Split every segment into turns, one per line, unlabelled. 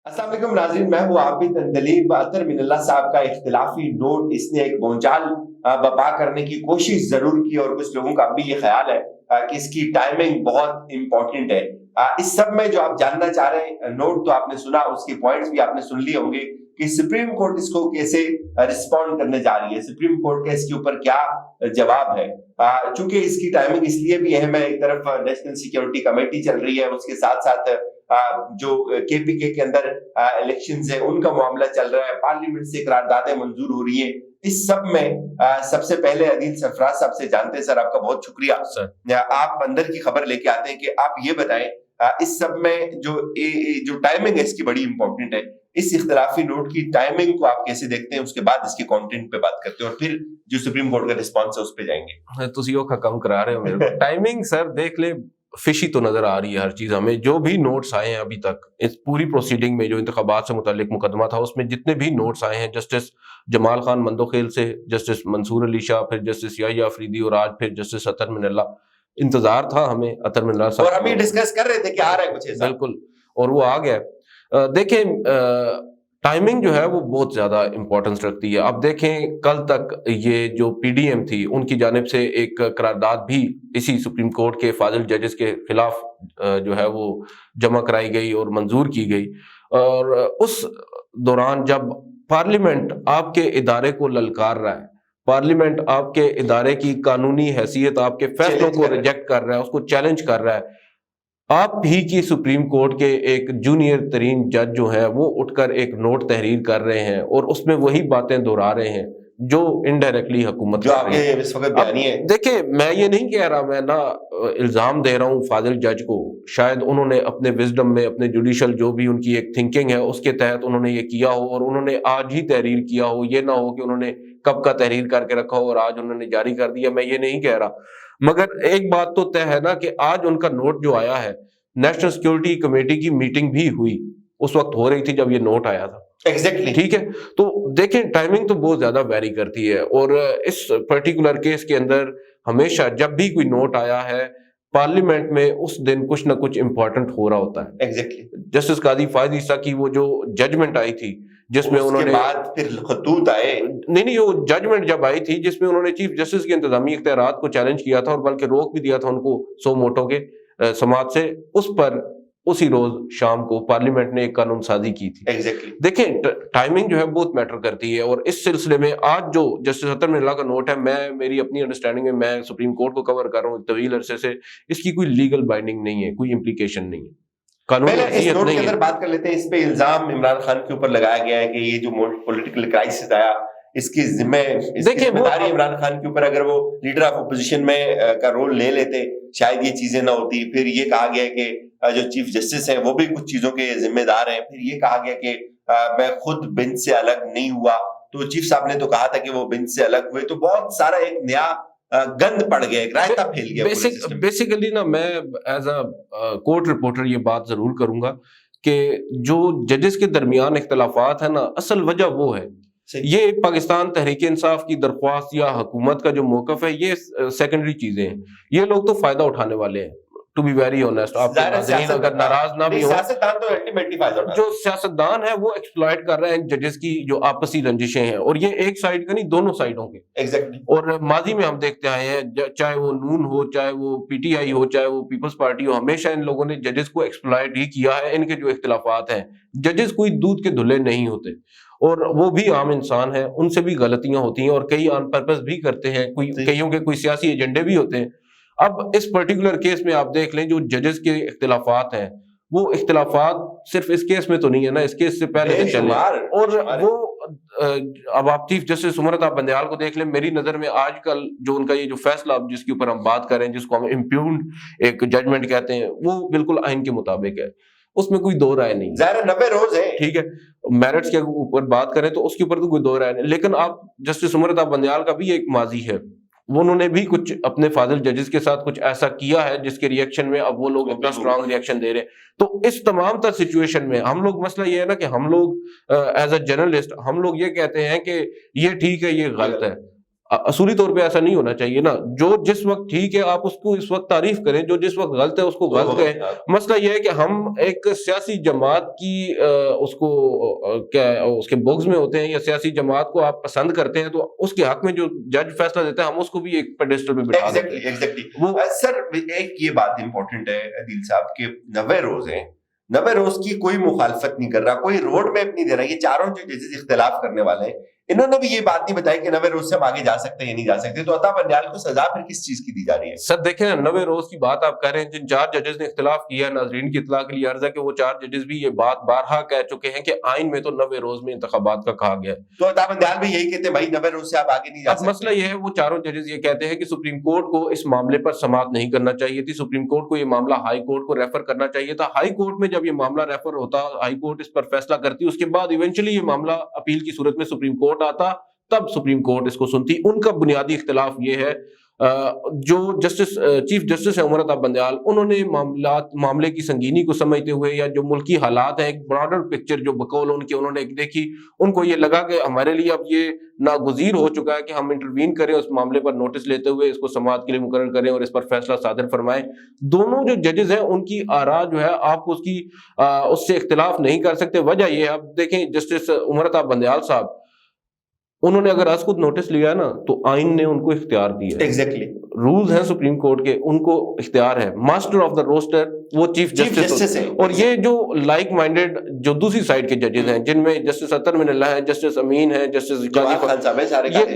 السلام علیکم ناظرین، میں ہوں عابد اندلیب۔ اطہر من اللہ صاحب کا اختلافی نوٹ، اس نے ایک بھونچال برپا کرنے کی کوشش ضرور کی، اور کچھ لوگوں کا اب بھی یہ خیال ہے کہ اس کی ٹائمنگ بہت امپورٹنٹ ہے۔ اس سب میں جو آپ جاننا چاہ رہے ہیں، نوٹ تو آپ نے سنا، اس کے پوائنٹس بھی آپ نے سن لیے ہوں گے کہ سپریم کورٹ اس کو کیسے رسپونڈ کرنے جا رہی ہے، سپریم کورٹ کا اس کے اوپر کیا جواب ہے۔ چونکہ اس کی ٹائمنگ اس لیے بھی اہم ہے، ایک طرف نیشنل سیکیورٹی کمیٹی چل رہی ہے، اس کے ساتھ ساتھ جو کے پی کے اندر الیکشنز ہیں ان کا معاملہ چل رہا ہے، پارلیمنٹ سے قراردادیں منظور ہو رہی ہیں۔ اس سب میں سب سے پہلے عدیل سرفراز صاحب سے جانتے ہیں۔ سر، آپ کا بہت شکریہ، آپ اندر کی خبر لے کے آتے ہیں کہ آپ یہ بتائیں اس سب میں جو ٹائمنگ ہے اس کی بڑی امپورٹنٹ ہے، اس اختلافی نوٹ کی ٹائمنگ کو آپ کیسے دیکھتے ہیں؟ اس کے بعد اس کے کانٹینٹ پہ بات کرتے ہیں، اور پھر جو سپریم کورٹ کا رسپانس ہے اس پہ جائیں گے۔
تسی وہ کم کرا رہے ہو میرے کو ٹائمنگ سر دیکھ لے، فشی تو نظر آ رہی ہے ہر چیز ہمیں۔ جو بھی نوٹس آئے ہیں ابھی تک اس پوری پروسیڈنگ میں، جو انتخابات سے متعلق مقدمہ تھا، اس میں جتنے بھی نوٹس آئے ہیں، جسٹس جمال خان مندوخیل سے جسٹس منصور علی شاہ، پھر جسٹس یحییٰ افریدی، اور آج پھر جسٹس اطہر من اللہ، انتظار تھا ہمیں اطہر من اللہ صاحب،
اور ہم یہ ڈسکس کر رہے تھے کہ آ رہا ہے کچھ ایسا،
بالکل، اور وہ آ گیا۔ دیکھیں ٹائمنگ جو ہے وہ بہت زیادہ امپورٹنس رکھتی ہے۔ اب دیکھیں کل تک یہ جو پی ڈی ایم تھی، ان کی جانب سے ایک قرارداد بھی اسی سپریم کورٹ کے فاضل ججز کے خلاف جو ہے وہ جمع کرائی گئی اور منظور کی گئی، اور اس دوران جب پارلیمنٹ آپ کے ادارے کو للکار رہا ہے، پارلیمنٹ آپ کے ادارے کی قانونی حیثیت، آپ کے فیصلوں کو ریجیکٹ کر رہا ہے، اس کو چیلنج کر رہا ہے، آپ ہی کی سپریم کورٹ کے ایک جونیئر ترین جج جو ہیں وہ اٹھ کر ایک نوٹ تحریر کر رہے ہیں، اور اس میں وہی باتیں دہرا رہے ہیں جو انڈائریکٹلی حکومت
جو آپ کے اس وقت بیانی ہے۔
دیکھیں میں یہ نہیں کہہ رہا، میں نہ الزام دے رہا ہوں فاضل جج کو، شاید انہوں نے اپنے وزڈم میں، اپنے جوڈیشل جو بھی ان کی ایک تھنکنگ ہے اس کے تحت انہوں نے یہ کیا ہو، اور انہوں نے آج ہی تحریر کیا ہو، یہ نہ ہو کہ انہوں نے کب کا تحریر کر کے رکھا ہو اور آج انہوں نے جاری کر دیا، میں یہ نہیں کہہ رہا۔ مگر ایک بات تو طے ہے نا کہ آج ان کا نوٹ جو آیا ہے، نیشنل سیکیورٹی کمیٹی کی میٹنگ بھی ہوئی، اس وقت ہو رہی تھی جب یہ نوٹ آیا تھا،
ایگزیکٹلی،
ٹھیک ہے۔ تو دیکھیں ٹائمنگ تو بہت زیادہ ویری کرتی ہے، اور اس پرٹیکولر کیس کے اندر ہمیشہ جب بھی کوئی نوٹ آیا ہے پارلیمنٹ میں، اس دن کچھ نہ کچھ امپورٹنٹ ہو رہا ہوتا ہے۔
ایگزیکٹلی،
جسٹس قاضی فائز عیسیٰ کی وہ جو ججمنٹ آئی تھی، جس میں انہوں نے
بعد پھر خطوط آئے،
نہیں وہ ججمنٹ جب آئی تھی جس میں انہوں نے چیف جسٹس کے انتظامی اختیارات کو چیلنج کیا تھا، اور بلکہ روک بھی دیا تھا ان کو سو موٹو کے سماعت سے، اس پر اسی روز شام کو پارلیمنٹ نے ایک قانون سازی کی تھی۔
ایگزیکٹلی،
دیکھیں ٹائمنگ جو ہے بہت میٹر کرتی ہے، اور اس سلسلے میں آج جو جسٹس اطہر من اللہ کا نوٹ ہے، میری اپنی انڈرسٹینڈنگ میں، میں سپریم کورٹ کو کور کر رہا ہوں طویل عرصے سے، اس کی کوئی لیگل بائنڈنگ نہیں ہے، کوئی امپلیکیشن نہیں ہے، قانونی
اس
حیثیت
نوٹ کے
نہیں
اندر
ہے۔
بات کر لیتے ہیں۔ اس پہ الزام عمران خان کے اوپر لگایا گیا ہے کہ یہ جو پولیٹیکل کرائسس آیا، اس کی ذمہ داری عمران خان کے اوپر، اگر وہ لیڈر آف اپوزیشن میں کا رول لے لیتے شاید یہ چیزیں نہ ہوتی۔ پھر یہ کہا گیا کہ جو چیف جسٹس ہیں وہ بھی کچھ چیزوں کے ذمہ دار ہیں۔ پھر یہ کہا گیا کہ میں خود بینچ سے الگ نہیں ہوا، تو چیف صاحب نے تو کہا تھا کہ وہ بینچ سے الگ ہوئے، تو بہت سارا ایک نیا گند پڑ گیا، ایک رائتا پھیل گیا۔
بیسیکلی نا میں ایز اے کورٹ رپورٹر یہ بات ضرور کروں گا کہ جو ججز کے درمیان اختلافات ہیں نا، اصل وجہ وہ ہے، یہ پاکستان تحریک انصاف کی درخواست یا حکومت کا جو موقف ہے، یہ سیکنڈری چیزیں ہیں، یہ لوگ تو فائدہ اٹھانے والے ہیں، ٹو بی ویری آنیسٹ۔ آپ کے ناظرین اگر ناراض نہ بھی ہوں،
سیاستدان تو الٹیمیٹلی فائدہ اٹھاتے ہیں،
جو سیاستدان ہے وہ ایکسپلائٹ کر رہے ہیں ججز کی جو آپسی رنجشیں ہیں، اور یہ ایک سائڈ کا نہیں، دونوں سائڈوں کے۔
ایگزیکٹلی،
اور ماضی میں ہم دیکھتے آئے ہیں، چاہے وہ نون ہو، چاہے وہ پی ٹی آئی ہو، چاہے وہ پیپلز پارٹی ہو، ہمیشہ ان لوگوں نے ججز کو ایکسپلائٹ ہی کیا ہے۔ ان کے جو اختلافات ہیں، ججز کوئی دودھ کے دھلے نہیں ہوتے، اور وہ بھی عام انسان ہیں، ان سے بھی غلطیاں ہوتی ہیں، اور کئی آن پرپز بھی کرتے ہیں، کئیوں کے کوئی سیاسی ایجنڈے بھی ہوتے ہیں۔ اب اس پرٹیکولر کیس میں آپ دیکھ لیں جو ججز کے اختلافات ہیں، وہ اختلافات صرف اس کیس میں تو نہیں ہے نا، اس کیس سے پہلے سے چلے، اور وہ اب آپ چیف جسٹس عمر عطا بندیال کو دیکھ لیں، میری نظر میں آج کل جو ان کا یہ جو فیصلہ اب جس کے اوپر ہم بات کریں، جس کو ہم امپیونڈ ایک ججمنٹ کہتے ہیں، وہ بالکل آئین کے مطابق ہے، اس میں کوئی دو رائے نہیں،
ظاہر 90 روز ہے،
ٹھیک ہے۔ میرٹس کے اوپر بات کریں تو اس کے اوپر تو کوئی دو رائے نہیں، لیکن آپ جسٹس عمر عطا بندیال کا بھی ایک ماضی ہے، وہ انہوں نے بھی کچھ اپنے فاضل ججز کے ساتھ کچھ ایسا کیا ہے جس کے ریئیکشن میں اب وہ لوگ اتنا اسٹرانگ ریئیکشن دے رہے ہیں۔ تو اس تمام تر سچویشن میں ہم لوگ، مسئلہ یہ ہے نا کہ ہم لوگ ایز اے جرنلسٹ ہم لوگ یہ کہتے ہیں کہ یہ ٹھیک ہے، یہ غلط ہے۔ اصولی طور پہ ایسا نہیں ہونا چاہیے نا. جو جس وقت ٹھیک ہے آپ اس کو اس وقت تعریف کریں, جو جس وقت غلط ہے اس کو غلط کہیں. مسئلہ یہ ہے کہ ہم ایک سیاسی جماعت کی اس کو کیا اس کے بغض میں ہوتے ہیں, یا سیاسی جماعت کو آپ پسند کرتے ہیں, تو اس کے حق میں جو جج فیصلہ دیتا ہے ہم اس کو بھی ایک پیڈسٹل پہ بٹھا دیتے ہیں.
سر ایک یہ بات امپورٹنٹ ہے عدیل صاحب کہ 90 روز ہیں, 90 روز کی کوئی مخالفت نہیں کر رہا, کوئی روڈ میپ نہیں دے رہا. یہ چاروں جو ججز اختلاف کرنے والے ہیں انہوں نے بھی یہ بات نہیں بتائی کہ 90 روز سے ہم آگے جا سکتے ہیں یا نہیں جا سکتے. تو عطا بندیال کو سزا پھر کس چیز کی دی جا رہی ہے؟
سر دیکھیں نا, 90 روز کی بات آپ کہہ رہے ہیں, جن 4 ججز نے اختلاف کیا, ناظرین کی اطلاع کے لیے عرض ہے کہ وہ 4 ججز بھی یہ بات بارہا کہہ چکے ہیں کہ آئین میں تو 90 روز میں انتخابات کا کہا گیا ہے.
تو عطا بندیال بھی یہی کہتے ہیں بھائی 90 روز سے آپ آگے نہیں جا سکتے.
مسئلہ یہ ہے, وہ چاروں ججز یہ کہتے ہیں کہ سپریم کورٹ کو اس معاملے پر سماعت نہیں کرنا چاہیے تھی, سپریم کورٹ کو یہ معاملہ ہائی کورٹ کو ریفر کرنا چاہیے تھا. ہائی کورٹ میں جب یہ معاملہ ریفر ہوتا, ہائی کورٹ اس پر فیصلہ کرتی, اس کے بعد ایونچولی یہ معاملہ اپیل کی صورت میں سپریم کورٹ آتا, تب سپریم کورٹ اس کو سنتی. ان کا بنیادی اختلاف یہ ہے, جو جسٹس چیف جسٹس ہیں عمر عطا بندیال, انہوں نے معاملے کی سنگینی کو سمجھتے ہوئے, یا جو ملکی حالات ہیں ایک براڈر پکچر جو بقول ان کے انہوں نے دیکھی, ان کو یہ لگا کہ ہمارے لیے اب یہ ناگزیر ہو چکا ہے کہ ہم انٹروین کریں, اس معاملے پر نوٹس لیتے ہوئے اس کو سماعت کے لیے مقرر کریں اور اس پر فیصلہ صادر فرمائیں. دونوں جو ججز ہیں ان کی آراء جو ہے آپ کو اس سے اختلاف نہیں کر سکتے. وجہ یہ ہے, اب دیکھیں جسٹس عمر عطا بندیال صاحب, انہوں نے اگر آج خود نوٹس لیا نا تو آئین نے ان کو اختیار دیا.
ایگزیکٹلی
رولز ہیں سپریم کورٹ کے, ان کو اختیار ہے. ماسٹر آف دا روسٹر وہ چیف جسٹس ہے. اور یہ جو لائک مائنڈیڈ جو دوسری سائڈ کے ججز ہیں, جن میں جسٹس اطہر من اللہ ہے, جسٹس امین ہے, جسٹس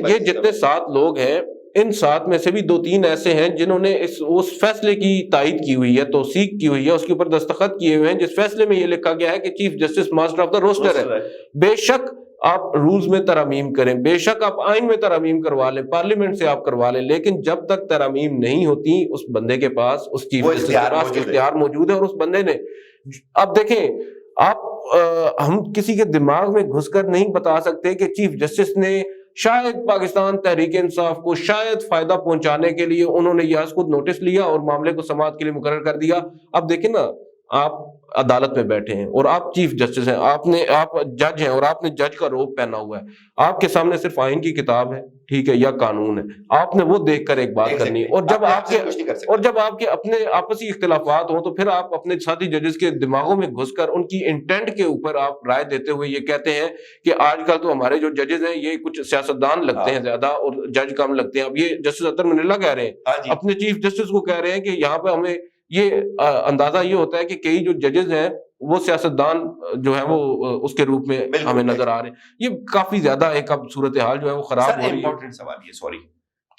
یہ جتنے 7 لوگ ہیں, ان 7 میں سے بھی 2-3 ایسے ہیں جنہوں نے اس فیصلے کی تائید کی ہوئی ہے, توثیق کی ہوئی ہے, اس کے اوپر دستخط کیے ہوئے ہیں, جس فیصلے میں یہ لکھا گیا ہے کہ chief justice master of the roster ہے. بے شک آپ رولز میں ترامیم کریں, بے شک آپ آئین میں ترامیم کروا لیں, پارلیمنٹ سے آپ کروا لیں, لیکن جب تک ترامیم نہیں ہوتی اس بندے کے پاس, اس چیف جسٹس کے پاس اختیار موجود ہے. اور اس بندے نے, اب دیکھیں آپ, ہم کسی کے دماغ میں گھس کر نہیں بتا سکتے کہ چیف جسٹس نے شاید پاکستان تحریک انصاف کو شاید فائدہ پہنچانے کے لیے انہوں نے یہ خود نوٹس لیا اور معاملے کو سماعت کے لیے مقرر کر دیا. اب دیکھیں نا, آپ عدالت میں بیٹھے ہیں اور آپ چیف جسٹس ہیں, آپ جج ہیں اور آپ نے جج کا روب پہنا ہوا ہے, آپ کے سامنے صرف آئین کی کتاب ہے, ٹھیک ہے, یا قانون ہے, آپ نے وہ دیکھ کر ایک بات کرنی ہے. اور جب آپ کے اپنے آپسی اختلافات ہوں تو پھر آپ اپنے ساتھی ججز کے دماغوں میں گھس کر ان کی انٹینٹ کے اوپر آپ رائے دیتے ہوئے یہ کہتے ہیں کہ آج کل تو ہمارے جو ججز ہیں یہ کچھ سیاستدان لگتے ہیں زیادہ اور جج کم لگتے ہیں. اب یہ جسٹس اطہر من اللہ کہہ رہے ہیں, اپنے چیف جسٹس کو کہہ رہے ہیں کہ یہاں پہ ہمیں یہ اندازہ یہ ہوتا ہے کہ کئی جو ججز ہیں وہ سیاستدان جو ہے وہ اس کے روپ میں ہمیں نظر آ رہے ہیں. یہ کافی زیادہ ایک اب صورتحال جو ہے وہ خراب ہو رہی ہے.
امپورٹنٹ سوال یہ, سوری,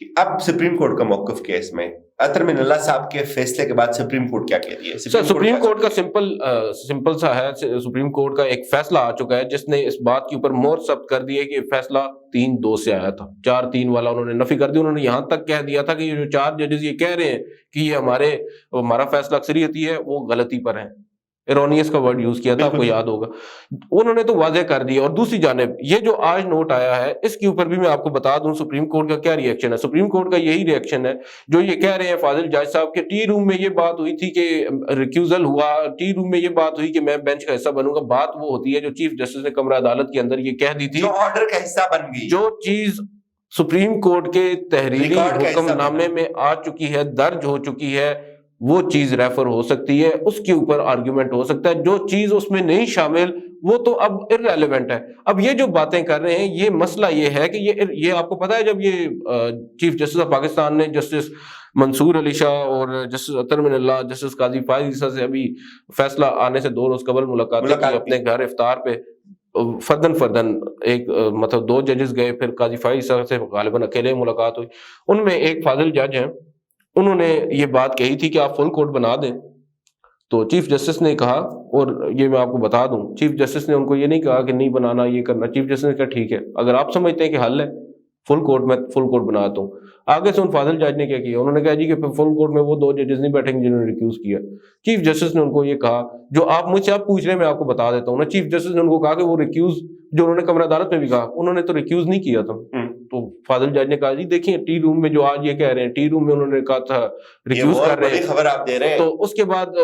کہ اب سپریم کورٹ کا موقف کیا اس میں؟ اطہر من اللہ صاحب کے فیصلے کے بعد سپریم کورٹ کیا کہہ رہی ہے؟
سپریم کورٹ کا سمپل سا ہے. سپریم کورٹ کا ایک فیصلہ آ چکا ہے جس نے اس بات کے اوپر مہر ثبت کر دی ہے کہ فیصلہ 3-2 سے آیا تھا, 4-3 والا انہوں نے نفی کر دی. انہوں نے یہاں تک کہہ دیا تھا کہ یہ جو 4 ججز یہ کہہ رہے ہیں کہ یہ ہمارا فیصلہ اکثریتی ہے, وہ غلطی پر ہے. ایرونیس کا ورڈ یوز کیا تھا, آپ کو یاد ہوگا. انہوں نے تو واضح کر دیا. اور دوسری جانب یہ جو آج نوٹ آیا ہے, اس کے اوپر بھی میں آپ کو بتا دوں سپریم کورٹ کا کیا ری ایکشن ہے. سپریم کورٹ کا یہی ری ایکشن ہے جو یہ کہہ رہے ہیں فاضل جاج صاحب کے ٹی روم میں یہ بات ہوئی تھی کہ ریکیوزل ہوا, ٹی روم میں یہ بات ہوئی کہ میں بینچ کا حصہ بنوں گا. بات وہ ہوتی ہے جو چیف جسٹس نے کمرہ عدالت کے اندر یہ کہہ دی تھی,
جو آرڈر کا حصہ بن گئی,
جو چیز سپریم کورٹ کے تحریری حکم نامے میں آ چکی ہے, درج ہو چکی ہے, وہ چیز ریفر ہو سکتی ہے, اس کے اوپر آرگیومنٹ ہو سکتا ہے. جو چیز اس میں نہیں شامل وہ تو اب ارریلیونٹ ہے. اب یہ جو باتیں کر رہے ہیں, یہ مسئلہ یہ ہے کہ یہ آپ کو پتا ہے جب یہ چیف جسٹس آف پاکستان نے جسٹس منصور علی شاہ اور جسٹس اطہر من اللہ, جسٹس قاضی فائز عیسیٰ سے ابھی فیصلہ آنے سے 2 روز قبل ملاقاتیں کی اپنے گھر افطار پہ, فردن ایک مطلب 2 ججز گئے, پھر قاضی فائز عیسیٰ سے غالباً اکیلے ملاقات ہوئی. ان میں ایک فاضل جج ہیں, انہوں نے یہ بات کہی تھی کہ آپ فل کورٹ بنا دیں. تو چیف جسٹس نے کہا, اور یہ میں آپ کو بتا دوں, چیف جسٹس نے ان کو یہ نہیں کہا کہ نہیں بنانا, یہ کرنا. چیف جسٹس نے کہا ٹھیک ہے, اگر آپ سمجھتے ہیں کہ حل ہے فل کورٹ میں, فل کورٹ بناتا ہوں. آگے سے ان فاضل جج نے کیا کیا, انہوں نے کہا جی کہ فل کورٹ میں وہ 2 ججز نہیں بیٹھیں گے جنہوں نے ریکیوز کیا. چیف جسٹس نے ان کو یہ کہا, جو آپ مجھ سے آپ پوچھ رہے ہیں میں آپ کو بتا دیتا ہوں نا. چیف جسٹس نے ان کو کہا کہ وہ ریکیوز, جو انہوں نے کمرہ عدالت میں بھی کہا, انہوں نے تو ریکیوز نہیں کیا تھا. تو فاضل جج نے کہا جی دیکھیں ٹی روم میں جو آج یہ کہہ رہے ہیں, ٹی روم میں انہوں نے کہا تھا ریکیوز کر رہے ہیں,
خبر آپ دے رہے ہیں.
تو اس کے بعد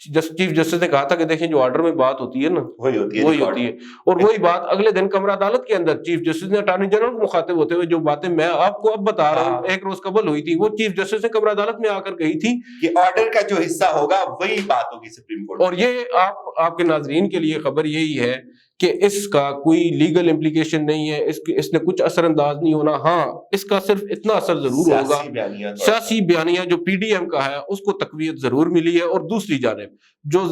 چیف جسٹس نے کہا تھا کہ دیکھیں جو آرڈر میں بات ہوتی ہے نا
وہی ہوتی ہے
اور وہی بات اگلے دن کمرہ عدالت کے اندر چیف جسٹس نے اٹارنی جنرل کو مخاطب ہوتے ہوئے جو باتیں میں آپ کو اب بتا رہا ہوں ایک روز قبل ہوئی تھی، وہ چیف جسٹس نے کمرہ عدالت میں آ کر کہی تھی
کہ آرڈر کا جو حصہ ہوگا وہی بات ہوگی سپریم کورٹ.
اور یہ آپ کے ناظرین کے لیے خبر یہی ہے کہ اس کا کوئی لیگل امپلیکیشن نہیں ہے، اس نے کچھ اثر انداز نہیں ہونا. ہاں اس کا صرف اتنا اثر ضرور ہوگا، سیاسی بیانیہ جو پی ڈی ایم کا ہے اس کو تقویت ضرور ملی ہے. اور دوسری جانب جو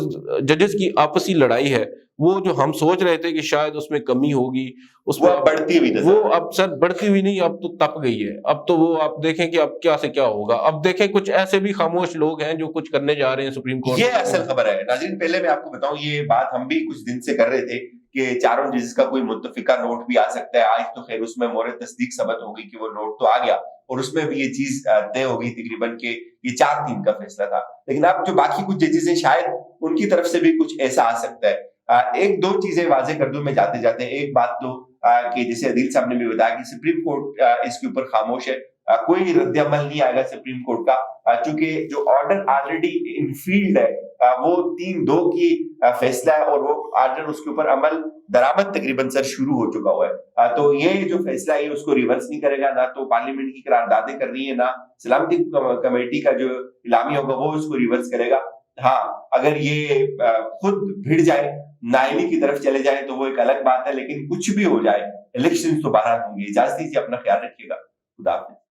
ججز کی آپسی لڑائی ہے وہ جو ہم سوچ رہے تھے کہ شاید اس میں کمی ہوگی، اس میں
بڑھتی ہوئی
وہ اب سر بڑھتی ہوئی نہیں، اب تو تپ گئی ہے. اب تو وہ آپ دیکھیں کہ اب کیا سے کیا ہوگا. اب دیکھیں کچھ ایسے بھی خاموش لوگ ہیں جو کچھ کرنے جا رہے ہیں سپریم کورٹ.
یہ اصل خبر ہے ناظرین. پہلے میں آپ کو بتاؤں یہ بات ہم بھی کچھ دن سے کر رہے تھے کہ چاروں ججز کا کوئی متفقہ نوٹ بھی آ سکتا ہے. آج تو خیر اس میں مورد تصدیق ثبت ہو گئی کہ وہ نوٹ تو آ گیا اور اس میں بھی یہ چیز طے ہو گئی تقریباً کہ یہ 4-3 کا فیصلہ تھا. لیکن اب جو باقی کچھ ججز ہیں شاید ان کی طرف سے بھی کچھ ایسا آ سکتا ہے. ایک دو چیزیں واضح کر دوں میں جاتے جاتے. ایک بات تو کہ جیسے عدیل صاحب نے بھی بتایا کہ سپریم کورٹ اس کے اوپر خاموش ہے، کوئی رد عمل نہیں آئے گا سپریم کورٹ کا، چونکہ جو آرڈر آلریڈی ان فیلڈ ہے وہ 3-2 کی فیصلہ ہے اور وہ آرڈر اس کے اوپر عمل درآمد تقریباً سر شروع ہو چکا ہوا ہے. تو یہ جو فیصلہ ہے اس کو ریورس نہیں کرے گا، نہ تو پارلیمنٹ کی قراردادیں کر رہی ہیں، نہ سلامتی کمیٹی کا جو اعلامیہ ہوگا وہ اس کو ریورس کرے گا. ہاں اگر یہ خود بھیڑ جائے، نااہلی کی طرف چلے جائیں تو وہ ایک الگ بات ہے، لیکن کچھ بھی ہو جائے الیکشن تو باہر ہوں گے. اجازت دیجیے، اپنا خیال رکھیے گا. خدا حافظ.